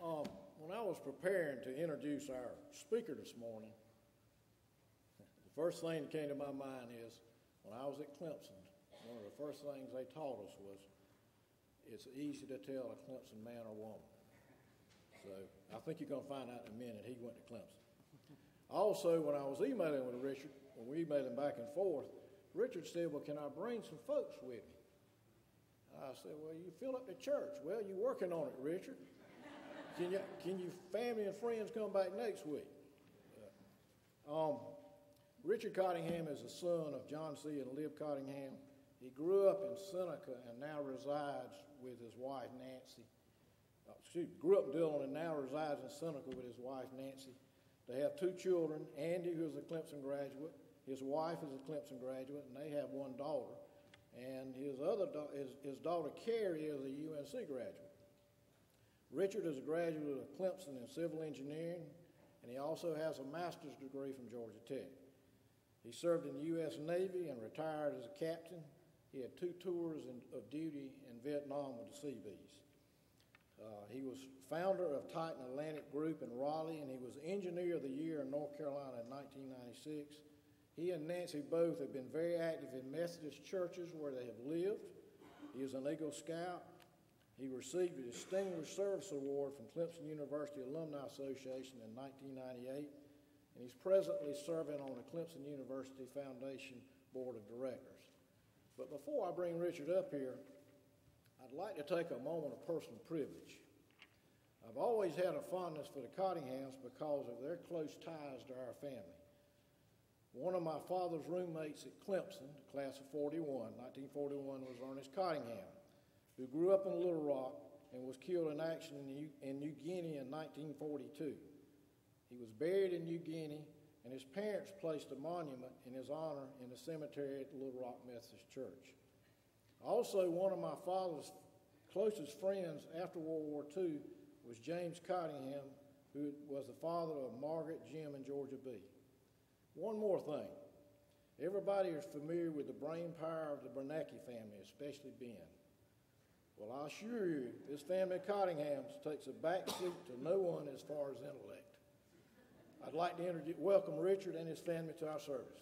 When I was preparing to introduce our speaker this morning, the first thing that came to my mind is when I was at Clemson, one of the first things they taught us was it's easy to tell a Clemson man or woman. So I think you're going to find out in a minute he went to Clemson. Also, when I was emailing with Richard, when we emailed back and forth, Richard said, well, can I bring some folks with me? I said, well, you fill up the church. Well, you're working on it, Richard. Can you family and friends come back next week? Richard Cottingham is the son of John C. and Liv Cottingham. He grew up in Seneca and now resides with his wife, Nancy. Grew up in Dillon and now resides in Seneca with his wife, Nancy. They have two children, Andy, who is a Clemson graduate. His wife is a Clemson graduate, and they have one daughter. And his daughter, Carrie, is a UMC graduate. Richard is a graduate of Clemson in civil engineering, and he also has a master's degree from Georgia Tech. He served in the U.S. Navy and retired as a captain. He had 2 tours of duty in Vietnam with the Seabees. He was founder of Titan Atlantic Group in Raleigh, and he was Engineer of the Year in North Carolina in 1996. He and Nancy both have been very active in Methodist churches where they have lived. He is an Eagle Scout. He received a Distinguished Service Award from Clemson University Alumni Association in 1998, and he's presently serving on the Clemson University Foundation Board of Directors. But before I bring Richard up here, I'd like to take a moment of personal privilege. I've always had a fondness for the Cottinghams because of their close ties to our family. One of my father's roommates at Clemson, the class of 1941, was Ernest Cottingham, who grew up in Little Rock and was killed in action in New Guinea in 1942. He was buried in New Guinea, and his parents placed a monument in his honor in the cemetery at the Little Rock Methodist Church. Also, one of my father's closest friends after World War II was James Cottingham, who was the father of Margaret, Jim, and Georgia B. One more thing. Everybody is familiar with the brain power of the Bernanke family, especially Ben. Well, I assure you, this family of Cottinghams takes a backseat to no one as far as intellect. I'd like to welcome Richard and his family to our service.